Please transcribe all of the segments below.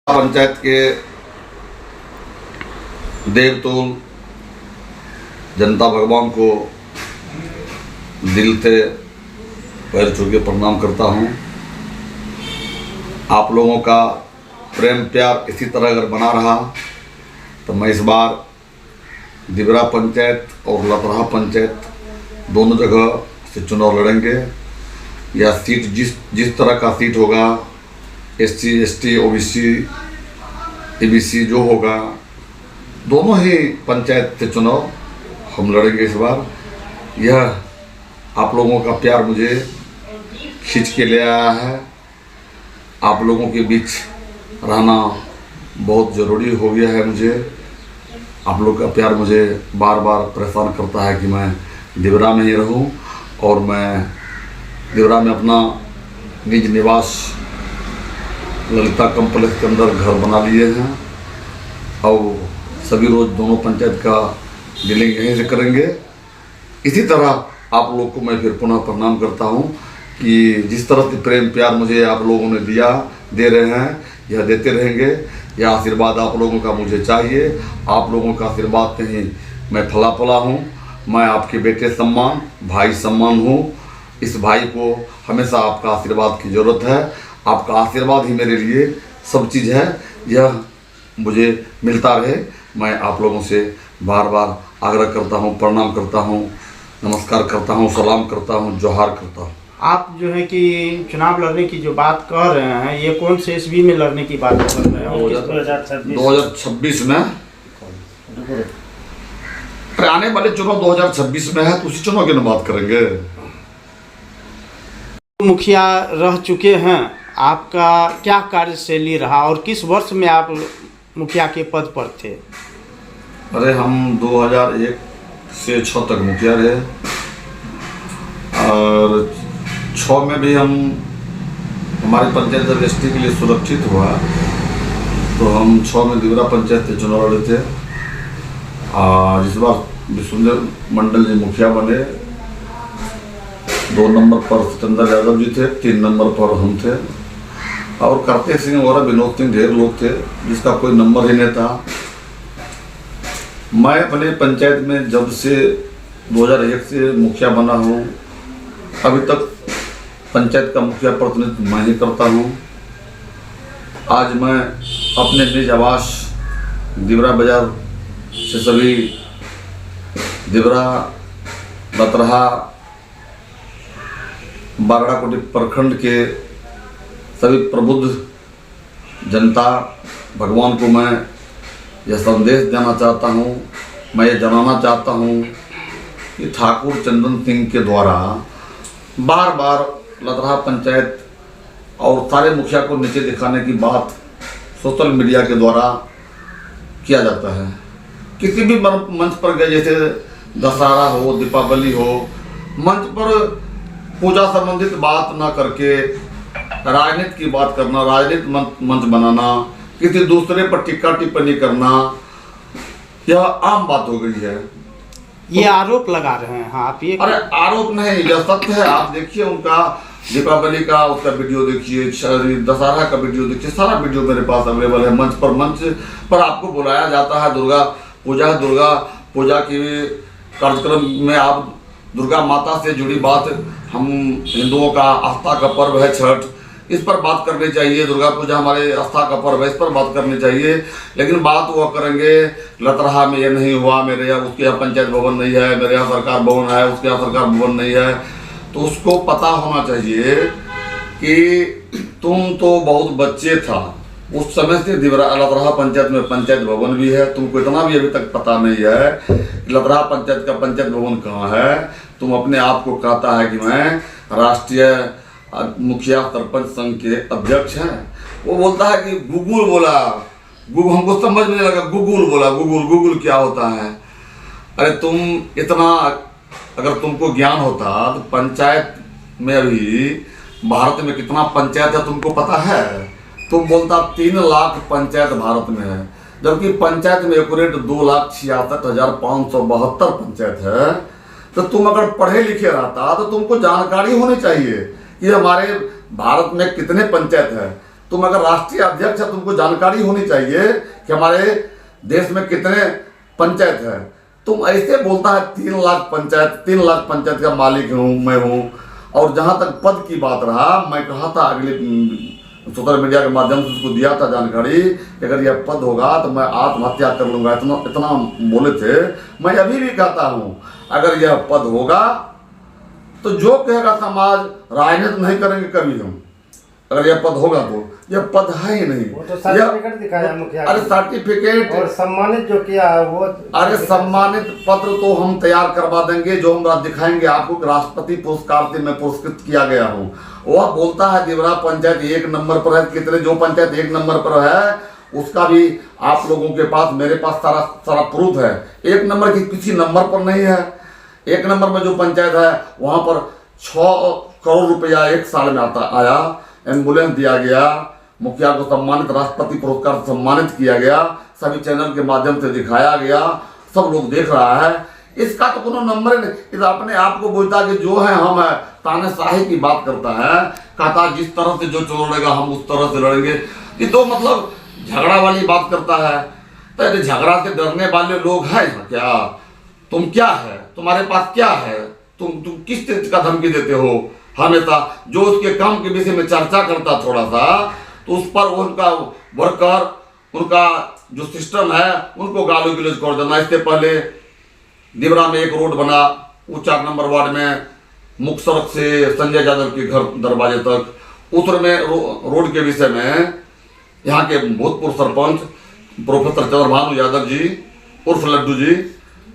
पंचायत के देवतुल जनता भगवान को दिल से पैर छू के प्रणाम करता हूँ। आप लोगों का प्रेम प्यार इसी तरह अगर बना रहा तो मैं इस बार दिबरा पंचायत और लतरहा पंचायत दोनों जगह से चुनाव लड़ेंगे। यह सीट जिस तरह का सीट होगा, SC ST OBC ABC जो होगा, दोनों ही पंचायत से चुनाव हम लड़ेंगे इस बार। यह आप लोगों का प्यार मुझे खींच के ले आया है। आप लोगों के बीच रहना बहुत ज़रूरी हो गया है मुझे। आप लोग का प्यार मुझे बार बार परेशान करता है कि मैं दिबरा में ही रहूं, और मैं दिबरा में अपना निज निवास ललिता कॉम्प्लेक्स के अंदर घर बना लिए हैं और सभी रोज़ दोनों पंचायत का डीलिंग यहीं से करेंगे। इसी तरह आप लोग को मैं फिर पुनः प्रणाम करता हूं कि जिस तरह से प्रेम प्यार मुझे आप लोगों ने दिया, दे रहे हैं, यह देते रहेंगे। यह आशीर्वाद आप लोगों का मुझे चाहिए। आप लोगों का आशीर्वाद से ही मैं फला फला हूँ। मैं आपके बेटे सम्मान, भाई सम्मान हूँ। इस भाई को हमेशा आपका आशीर्वाद की ज़रूरत है। आपका आशीर्वाद ही मेरे लिए सब चीज़ है। यह मुझे मिलता रहे। मैं आप लोगों से बार बार आग्रह करता हूँ, प्रणाम करता हूँ, नमस्कार करता हूँ, सलाम करता हूँ, जोहार करता हूँ। आप जो है कि चुनाव लड़ने की जो बात कह रहे हैं, ये कौन से ईस्वी में लड़ने की बात कर रहे हैं? 2026 में। आने वाले चुनाव 2026 में है, तो उसी चुनाव की बात करेंगे। मुखिया रह चुके हैं, आपका क्या कार्यशैली रहा और किस वर्ष में आप मुखिया के पद पर थे? अरे हम 2001 से 6 तक मुखिया रहे, और 6 में भी हमारी पंचायत जब ST के लिए सुरक्षित हुआ तो हम 6 में दिबरा पंचायत से चुनाव लड़े थे। और इस बार विश्वंजन मंडल जी मुखिया बने। 2 नंबर पर सत्येंद्र यादव जी थे, 3 नंबर पर हम थे, और कार्तिक सिंह और विनोद सिंह, ढेर लोग थे जिसका कोई नंबर ही नहीं था। मैं अपने पंचायत में जब से 2001 से मुखिया बना हूँ, अभी तक पंचायत का मुखिया प्रतिनिधित्व मैं ही करता हूँ। आज मैं अपने निज आवास दिबरा बाजार से सभी दिबरा, लतरहा, बारड़ाकोटी प्रखंड के सभी प्रबुद्ध जनता भगवान को मैं यह संदेश देना चाहता हूँ, मैं ये जनाना चाहता हूँ कि ठाकुर चंदन सिंह के द्वारा बार बार लतरहा पंचायत और सारे मुखिया को नीचे दिखाने की बात सोशल मीडिया के द्वारा किया जाता है। किसी भी मंच पर गए, जैसे दशहरा हो, दीपावली हो, मंच पर पूजा संबंधित बात ना करके राजनीति की बात करना, राजनीति मंच बनाना, किसी दूसरे पर टिक्का टिप्पणी करना, यह आम बात हो गई है। ये आरोप लगा रहे हैं आप? ये अरे आरोप नहीं, यह सत्य है। आप देखिए उनका दीपावली का उसका वीडियो देखिए, दशहरा का वीडियो देखिए, सारा वीडियो मेरे पास अवेलेबल है। मंच पर आपको बुलाया जाता है। दुर्गा पूजा की कार्यक्रम में आप दुर्गा माता से जुड़ी बात, हम हिंदुओं का आस्था का पर्व है छठ, इस पर बात करनी चाहिए। दुर्गा पूजा हमारे आस्था का पर्व है, इस पर बात करनी चाहिए। लेकिन बात वो करेंगे लतरहा में ये नहीं हुआ, मेरे यहाँ उसके यहाँ पंचायत भवन नहीं है, मेरे यहाँ सरकार भवन है, उसके यहाँ सरकार भवन नहीं है। तो उसको पता होना चाहिए कि तुम तो बहुत बच्चे था उस समय से दिबरा लतरहा पंचायत में पंचायत भवन भी है। तुमको इतना भी अभी तक पता नहीं है कि लतरहा पंचायत का पंचायत भवन कहाँ है। तुम अपने आप को कहता है कि मैं राष्ट्रीय मुखिया सरपंच संघ के अध्यक्ष हैं। वो बोलता है कि गूगल बोला, गूगल हमको समझ में नहीं लगा। गूगल बोला, गूगल क्या होता है? अरे तुम इतना अगर तुमको ज्ञान होता तो पंचायत में अभी भारत में कितना पंचायत है तुमको पता है? तुम बोलता 3 लाख पंचायत भारत में है, जबकि पंचायत में एक्यूरेट 2,66,572 पंचायत है। तो तुम अगर पढ़े लिखे रहता तो तुमको जानकारी होनी चाहिए कि हमारे भारत में कितने पंचायत है। तुम अगर राष्ट्रीय अध्यक्ष है, तुमको जानकारी होनी चाहिए कि हमारे देश में कितने पंचायत है। तुम ऐसे बोलता है 3 लाख पंचायत का मालिक हूँ मैं हूँ। और जहाँ तक पद की बात रहा, मैं कहा था अगले सोशल मीडिया के माध्यम से उसको दिया था जानकारी कि अगर यह पद होगा तो मैं आत्महत्या कर लूंगा, इतना बोले थे। मैं अभी भी कहता हूँ अगर यह पद होगा तो जो कहेगा समाज, राजनीति नहीं करेंगे कभी हम। अगर यह पद होगा तो यह पद है ही नहीं। वो तो सर्टिफिकेट दिखाया मुखिया, अरे सर्टिफिकेट और सम्मानित जो किया है वो, अरे सम्मानित पत्र तो हम तैयार करवा देंगे, जो हम दिखाएंगे आपको कि राष्ट्रपति पुरस्कार से मैं पुरस्कृत किया गया हूँ। वह बोलता है दिवरा पंचायत 1 नंबर पर है, कितने जो पंचायत 1 नंबर पर है उसका भी आप लोगों के पास, मेरे पास सारा प्रूफ है। 1 नंबर की किसी नंबर पर नहीं है। 1 नंबर में जो पंचायत है वहां पर 6 करोड़ रुपया 1 साल में आया, एम्बुलेंस दिया गया, मुखिया को सम्मानित, राष्ट्रपति पुरस्कार से सम्मानित किया गया, सभी चैनल के माध्यम से दिखाया गया, सब लोग देख रहा है। इसका तो कोनो नंबर नहीं। इस अपने आप को बोलता कि जो है हम है, तानाशाही की बात करता है, कहता जिस तरह से जो लड़ेगा हम उस तरह से लड़ेंगे। ये तो मतलब झगड़ा वाली बात करता है। तो झगड़ा से डरने वाले लोग हैं क्या? तुम क्या है, तुम्हारे पास क्या है? तुम किस चीज का धमकी देते हो? हमेशा जो उसके काम के विषय में चर्चा करता थोड़ा सा, तो उस पर उनका वर्कर, उनका जो सिस्टम है उनको गाली गलौज कर देना। इससे पहले दिवरा में एक रोड बना, वो 4 नंबर वार्ड में, मुख्य सड़क से संजय यादव के घर दरवाजे तक, उत्तर में रोड के विषय में यहाँ के भूतपूर्व सरपंच प्रोफेसर चंद्रभानु यादव जी उर्फ लड्डू जी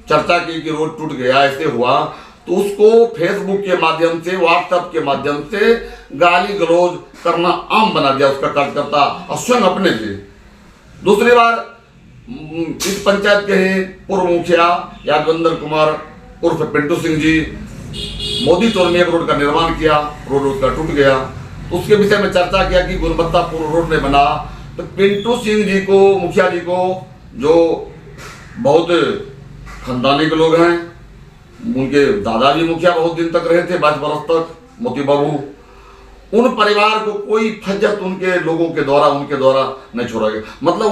चर्चा की कि रोड टूट गया, ऐसे हुआ। तो उसको फेसबुक के माध्यम से, व्हाट्सएप के माध्यम से गाली गलौज करना आम बना दिया उसका कार्यकर्ता, और स्वयं अपने लिए। दूसरी बार इस पंचायत के ही पूर्व मुखिया यादवेंद्र कुमार उर्फ पिंटू सिंह जी मोदी टोल में एक रोड का निर्माण किया, रोड उसका टूट गया। तो उसके विषय में चर्चा किया कि गुणवत्तापूर्ण रोड नहीं बना। तो पिंटू सिंह जी को, मुखिया जी को, जो बहुत खानदानी के लोग हैं, उनके दादा भी मुखिया बहुत दिन तक रहे थे, 22 बरस तक, मोती बाबू, उन परिवार को कोई फज्जत उनके लोगों के द्वारा, उनके द्वारा नहीं छोड़ा गया। मतलब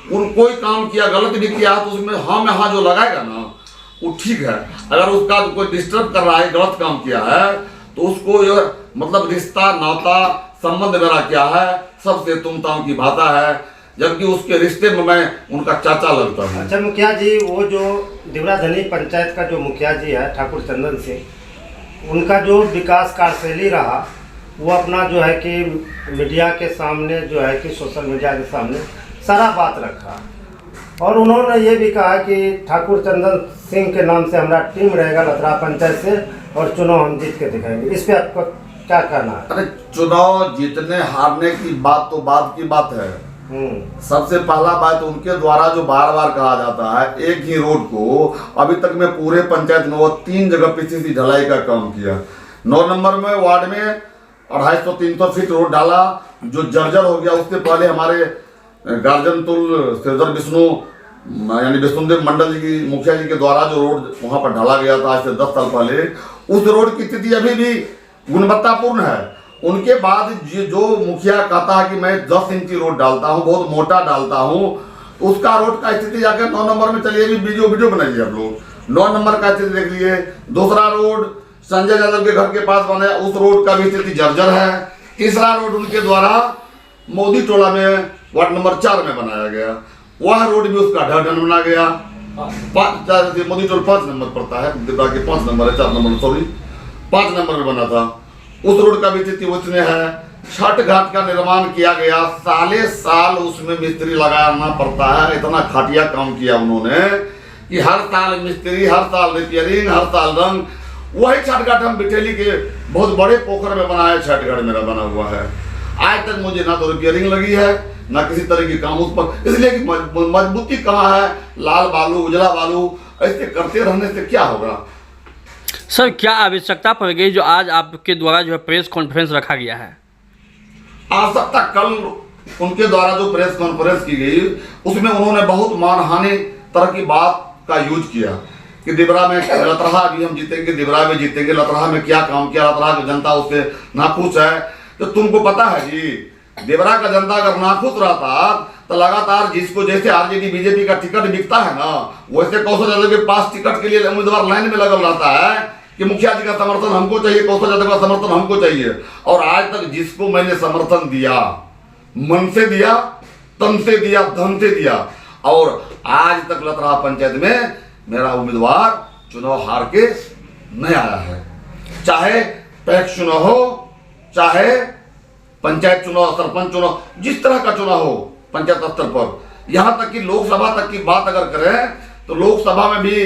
कोई काम किया, गलत भी किया तो उसमें हाँ जो लगाएगा ना वो ठीक है। अगर उसका कोई डिस्टर्ब कर रहा है, गलत काम किया है, तो उसको मतलब रिश्ता, नाता, संबंध मेरा क्या है, सबसे तुम ताम की भाषा है, जबकि उसके रिश्ते में मैं उनका चाचा लगता हूँ। अच्छा मुखिया जी, वो जो दिवरा धनी पंचायत का जो मुखिया जी है ठाकुर चंदन सिंह, उनका जो विकास कार्यशैली रहा वो अपना जो है कि मीडिया के सामने, जो है कि सोशल मीडिया के सामने सारा बात रखा, और उन्होंने ये भी कहा कि ठाकुर चंदन सिंह के नाम से हमारा टीम रहेगा लतरा पंचायत से, और चुनाव हम जीत के दिखाएंगे। इस पे आपको क्या कहना है? अरे चुनाव जीतने हारने की बात तो बाद की बात है। सबसे पहला बात उनके द्वारा जो बार बार कहा जाता है, एक ही रोड को अभी तक में पूरे पंचायत में वो 3 जगह पीसीसी ढलाई का काम किया। 9 नंबर में वार्ड में 250-300 फीट रोड डाला जो जर्जर हो गया। उससे पहले हमारे गार्जन तुल श्रीधर विष्णु यानी विष्णुदेव मंडल जी की, मुखिया जी के द्वारा जो रोड वहां पर ढाला गया था आज से 10 साल पहले, उस रोड की स्थिति अभी भी गुणवत्तापूर्ण है। उनके बाद जो मुखिया कहता है कि मैं 10 इंची रोड डालता हूँ, बहुत मोटा डालता हूँ, उसका रोड का स्थिति जाकर 9 नंबर में चलिए, भी वीडियो बनाइए आप लोग। 9 नंबर का स्थिति देख लिए। दूसरा रोड संजय यादव के घर के पास बना, उस रोड का भी स्थिति जर्जर है। तीसरा रोड उनके द्वारा मोदी टोला में वार्ड नंबर 4 में बनाया गया, वह रोड भी उसका ढांढन बना गया। मोदी टोल 5 नंबर पड़ता है, दिव्या के 5 नंबर है, 4 नंबर सॉरी 5 नंबर में बना था, उस रोड का भी स्थिति उसमें है। छठ घाट का निर्माण किया गया, साले साल उसमें मिस्त्री लगाना पड़ता है। इतना घाटिया काम किया उन्होंने कि हर साल मिस्त्री, हर साल रिपेयरिंग, हर साल रंग। वही छठ घाट हम बिटेली के बहुत बड़े पोखर में बनाया, छठ घाट मेरा बना हुआ है। आज तक मुझे ना तो रिपेयरिंग लगी है ना किसी तरह की काम उस पर, इसलिए कि मजबूती कहाँ है। लाल बालू, उजला बालू, ऐसे करते रहने से क्या होगा? सर क्या आवश्यकता पड़ गई जो आज आपके द्वारा जो है प्रेस कॉन्फ्रेंस रखा गया है? आवश्यकता कल उनके द्वारा जो प्रेस कॉन्फ्रेंस की गई उसमें उन्होंने बहुत मानहानि तरह की बात का यूज किया कि दिवरा में लतरहा भी हम जीतेंगे, दिवरा में जीतेंगे, लतरहा में क्या काम किया, लतरहा की जनता उससे नाखुश है। तो तुमको पता है जी देवरा का जनता अगर नाखुश रहता तो लगातार जिसको जैसे आरजेडी बीजेपी का टिकट बिकता है ना, वैसे कौशल यादव के पास टिकट के लिए उम्मीदवार लाइन में लगल रहता है कि मुखिया जी का समर्थन हमको चाहिए, कौशल यादव का समर्थन हमको चाहिए। और आज तक जिसको मैंने समर्थन दिया, मन से दिया, तन से दिया, धन से दिया, और आज तक लतरा पंचायत में मेरा उम्मीदवार चुनाव हार के नहीं आया है। चाहे पैक्स चुनाव हो, चाहे पंचायत चुनाव, सरपंच चुनाव, जिस तरह का चुनाव हो पंचायत स्तर पर, यहां तक कि लोकसभा तक की बात अगर करें तो लोकसभा में भी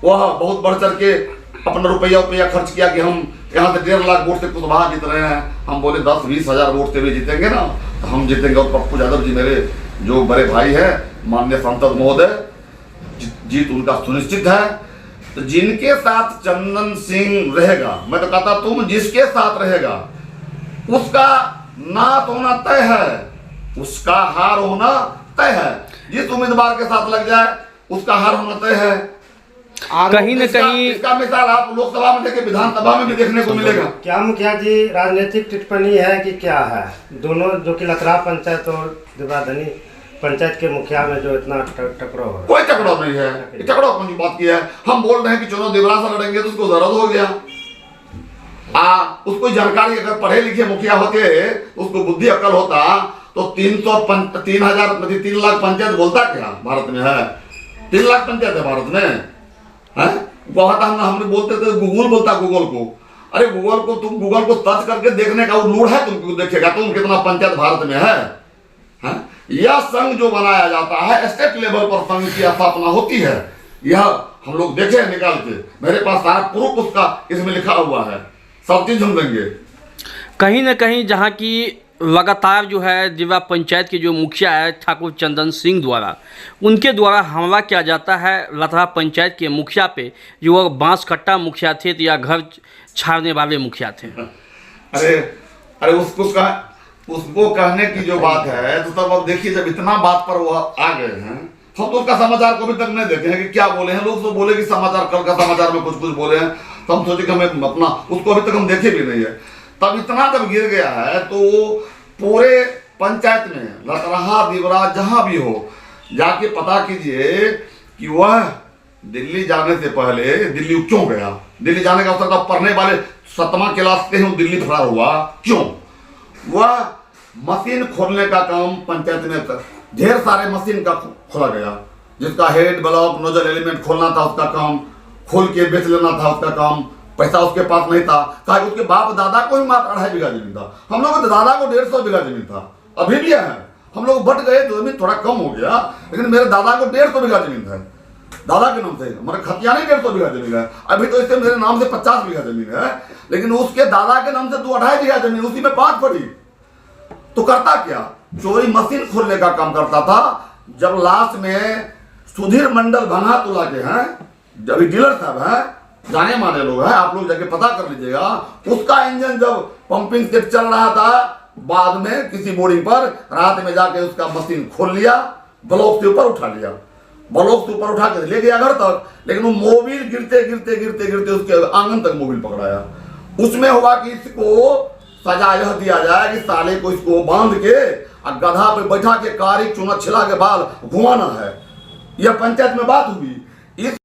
वह बहुत बढ़ चढ़ के अपना रुपया खर्च किया कि हम यहाँ से 1.5 लाख वोट से कुशवाहा जीत रहे हैं। हम बोले 10-20 हजार वोट से भी जीतेंगे ना तो हम जीतेंगे। और पप्पू यादव जी मेरे जो बड़े भाई है, माननीय सांसद महोदय, जीत उनका सुनिश्चित है। तो जिनके साथ चंदन सिंह रहेगा, मैं तो कहता तुम जिसके साथ रहेगा उसका नात होना तय है, उसका हार होना तय है। जिस उम्मीदवार के साथ लग जाए उसका हार होना तय है। कहीं न कहीं इसका मिसाल आप लोकसभा में देखें, विधानसभा में भी देखने को मिलेगा। क्या मुखिया जी राजनीतिक टिप्पणी है कि क्या है? दोनों जो कि लतरा पंचायत और देवराधनी पंचायत के मुखिया में जो इतना टकराव है। कोई टकराव नहीं है, टकराव कौन सी बात की है? हम बोल रहे हैं कि चुनाव देवरा से लड़ेंगे तो उसको दर्द हो गया। उसको जानकारी, अगर पढ़े लिखे मुखिया होते, उसको बुद्धि अकल होता तो 3 लाख पंचायत बोलता क्या भारत में है? 3 लाख पंचायत है भारत में, है? हमने बोलते थे गूगल बोलता गूगल को। अरे गूगल को, तुम गूगल को सर्च करके देखने का वो लूड़ है, तुमको देखेगा तुम कितना पंचायत भारत में है? यह संघ जो बनाया जाता है, स्टेट लेवल पर संघ की स्थापना होती है। यह हम लोग देखे निकाल के, मेरे पास सारा प्रूफ उसका इसमें लिखा हुआ है, सब चीज हम देंगे। कहीं न कहीं जहाँ की लगातार जो है दिवा पंचायत के जो मुखिया है ठाकुर चंदन सिंह द्वारा, उनके द्वारा हमला किया जाता है लतरा पंचायत के मुखिया पे, जो वह बांस कट्टा मुखिया थे या घर छाड़ने वाले मुखिया थे। अरे उसको कहने की जो बात है, तो तब अब देखिए जब इतना बात पर वो आ गए हैं, हम तो उसका समाचार को अभी तक नहीं देखे हैं कि क्या बोले हैं। लोग तो बोले कि समाचार, कल का समाचार में कुछ बोले हैं, तो हम सोचे कि हमें अपना उसको अभी तक हम देखे भी नहीं है। तब इतना जब गिर गया है तो पूरे पंचायत में लतरा दिवरा जहां भी हो, जाके पता कीजिए कि वह दिल्ली जाने से पहले दिल्ली क्यों गया। दिल्ली जाने का अवसर था, पढ़ने वाले 7वां क्लास से ही दिल्ली फरार हुआ क्यों? वह मशीन खोलने का काम पंचायत में, ढेर सारे मशीन का खोला गया, जिसका हेड, ब्लॉक, नोजल एलिमेंट खोलना था उसका काम, खोल के बेच लेना था उसका काम। पैसा उसके पास नहीं था, कहा उसके बाप दादा को ही मात्र 2.5 बीघा जमीन था। हम लोग दादा को 150 बीघा जमीन था, अभी भी है। हम लोग बट गए तो जमीन थोड़ा कम हो गया, लेकिन मेरे दादा को 150 बीघा जमीन है, दादा के नाम से। हमारे खतिया नहीं 150 बीघा जमीन है, अभी तो इससे मेरे नाम से 50 बीघा जमीन है, लेकिन उसके दादा के नाम से 2.5 बीघा जमीन, उसी में 5 पड़ी। तो करता क्या? चोरी मशीन खोलने का काम करता था। जब लास्ट में सुधीर मंडल भंगा तुला के हैं, जब डीलर साहब है, जाने माने लोग हैं, आप लोग जाके पता कर लीजिएगा, उसका इंजन जब पंपिंग सेट चल रहा था, बाद में किसी बोर्डिंग पर रात में जाके उसका मशीन खोल लिया, ब्लॉक से ऊपर उठा लिया, ब्लॉक से ऊपर उठा के ले गया घर तक, लेकिन वो मोबिल गिरते गिरते गिरते गिरते उसके आंगन तक मोबिल पकड़ाया। उसमें हुआ कि इसको सजा यह दिया जाए कि साले को इसको बांध के गधा पे बैठा के कारी चुना छिला के बाल घुमाना है। यह पंचायत में बात हुई। इस